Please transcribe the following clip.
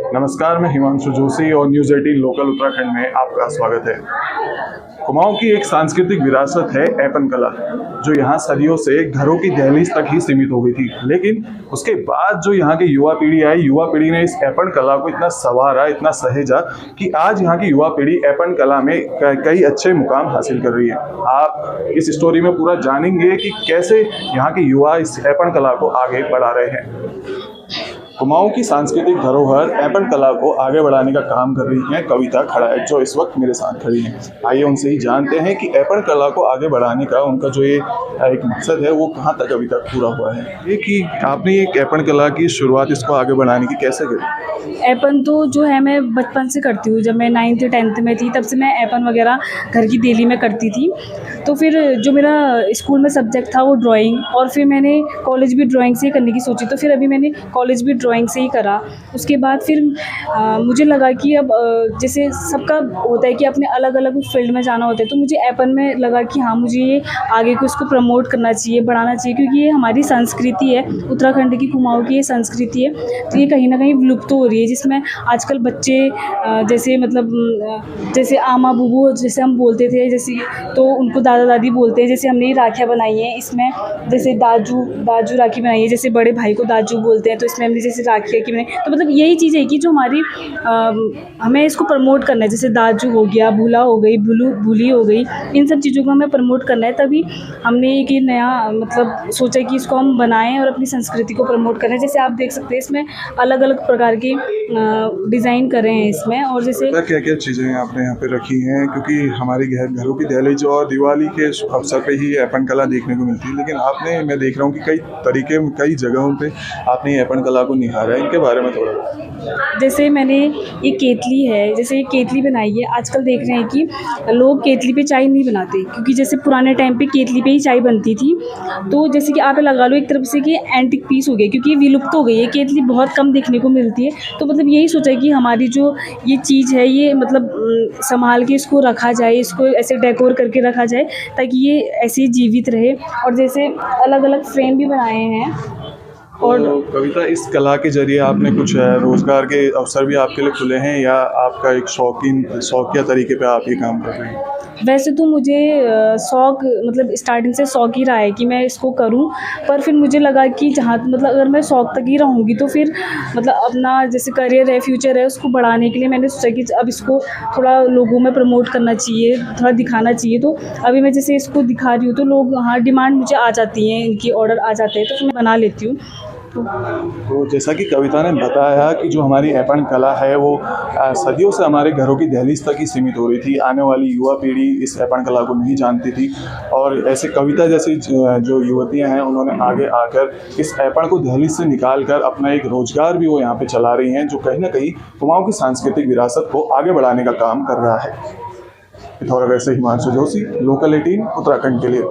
नमस्कार, मैं हिमांशु जोशी और न्यूज़ 18 लोकल उत्तराखंड में आपका स्वागत है। कुमाऊं की एक सांस्कृतिक विरासत है ऐपन कला, जो यहाँ सदियों से घरों की दहलीज तक ही सीमित हो गई थी। लेकिन उसके बाद जो यहाँ की युवा पीढ़ी आई, युवा पीढ़ी ने इस ऐपन कला को इतना संवारा, इतना सहेजा कि आज यहाँ की युवा पीढ़ी ऐपन कला में कई अच्छे मुकाम हासिल कर रही है। आप इस स्टोरी में पूरा जानेंगे कि कैसे यहाँ के युवा इस ऐपन कला को आगे बढ़ा रहे हैं। कुमाऊं की सांस्कृतिक धरोहर ऐपन कला को आगे बढ़ाने का काम कर रही हैं कविता खड़ायत, जो इस वक्त मेरे साथ खड़ी हैं। आइए उनसे ही जानते हैं कि ऐपन कला को आगे बढ़ाने का उनका जो ये एक मकसद है वो कहाँ तक अभी तक पूरा हुआ है। ये कि आपने एक ऐपन कला की शुरुआत इसको आगे बढ़ाने की कैसे करी? ऐपन तो जो है मैं बचपन से करती हूँ। जब मैं 9th 10th में थी तब से मैं ऐपन वगैरह घर की डेली में करती थी। तो फिर जो मेरा स्कूल में सब्जेक्ट था वो ड्राइंग, और फिर मैंने कॉलेज भी ड्राइंग से ही करने की सोची। तो फिर अभी मैंने कॉलेज भी ड्राइंग से ही करा। उसके बाद फिर मुझे लगा कि अब जैसे सबका होता है कि अपने अलग अलग फील्ड में जाना होता है, तो मुझे ऐपन में लगा कि हाँ, मुझे ये आगे को इसको प्रमोट करना चाहिए, बढ़ाना चाहिए, क्योंकि ये हमारी संस्कृति है, उत्तराखंड की कुमाऊं की ये संस्कृति है। तो ये कहीं ना कहीं विलुप्त हो रही है, जिसमें आजकल बच्चे जैसे मतलब जैसे आमा बुबू जैसे हम बोलते थे, जैसे तो उनको दादा दादी बोलते हैं। जैसे हमने ये राखियाँ बनाई हैं, इसमें जैसे दाजू राखी बनाई है, जैसे बड़े भाई को दाजू बोलते हैं, तो इसमें हमने जैसे राखियाँ की बनाई। तो मतलब यही चीज़ है कि जो हमारी हमें इसको प्रमोट करना है। जैसे दाजू हो गया, भूला हो गई, भूली हो गई, इन सब चीज़ों को हमें प्रमोट करना है। तभी हमने एक ये नया मतलब सोचा कि इसको हम बनाएं और अपनी संस्कृति को प्रमोट करें। जैसे आप देख सकते हैं इसमें अलग अलग प्रकार के डिज़ाइन कर रहे हैं इसमें। और जैसे क्या क्या चीज़ें आपने यहाँ पे रखी हैं, क्योंकि हमारी घरों की दहलीज और दिवाली के अवसर पे ही ऐपन कला देखने को मिलती है, लेकिन आपने, मैं देख रहा हूँ कि कई जगहों पे आपने ऐपन कला को निखारा है। इनके बारे में थोड़ा जैसे मैंने ये केतली है, जैसे ये केतली बनाई है। आजकल देख रहे हैं कि लोग केतली पे चाय नहीं बनाते, क्योंकि जैसे पुराने टाइम पे केतली पे ही चाय बनती थी। तो जैसे कि आप लगा लो एक तरफ से कि एंटिक पीस हो गया, क्योंकि ये विलुप्त हो गई है, केतली बहुत कम देखने को मिलती है। तो मतलब यही सोचा कि हमारी जो ये चीज़ है ये मतलब संभाल के इसको रखा जाए, इसको ऐसे डेकोर करके रखा जाए ताकि ये ऐसे जीवित रहे। और जैसे अलग अलग फ्रेम भी बनाए हैं। और तो कविता, इस कला के जरिए आपने कुछ रोजगार के अवसर भी आपके लिए खुले हैं, या आपका एक शौकिया तरीके पे आप ये काम कर रहे हैं? वैसे तो मुझे शौक मतलब स्टार्टिंग से शौक ही रहा है कि मैं इसको करूं। पर फिर मुझे लगा कि जहाँ मतलब अगर मैं शौक तक ही रहूँगी तो फिर मतलब अपना जैसे करियर है, फ्यूचर है, उसको बढ़ाने के लिए मैंने सोचा कि अब इसको थोड़ा लोगों में प्रमोट करना चाहिए, थोड़ा दिखाना चाहिए। तो अभी मैं जैसे इसको दिखा रही हूँ तो लोग, हाँ, डिमांड मुझे आ जाती है, इनकी ऑर्डर आ जाते हैं, तो फिर मैं बना लेती हूँ। तो जैसा कि कविता ने बताया कि जो हमारी ऐपन कला है वो सदियों से हमारे घरों की दहलीज तक ही सीमित हो रही थी। आने वाली युवा पीढ़ी इस ऐपन कला को नहीं जानती थी, और ऐसे कविता जैसी जो युवतियां हैं उन्होंने आगे आकर इस ऐपन को दहलीज से निकाल कर अपना एक रोजगार भी वो यहाँ पे चला रही हैं, जो कहीं ना कहीं कुमाऊं की सांस्कृतिक विरासत को आगे बढ़ाने का काम कर रहा है। पिथौरागढ़ से हिमांशु जोशी, लोकल 18 उत्तराखंड के लिए।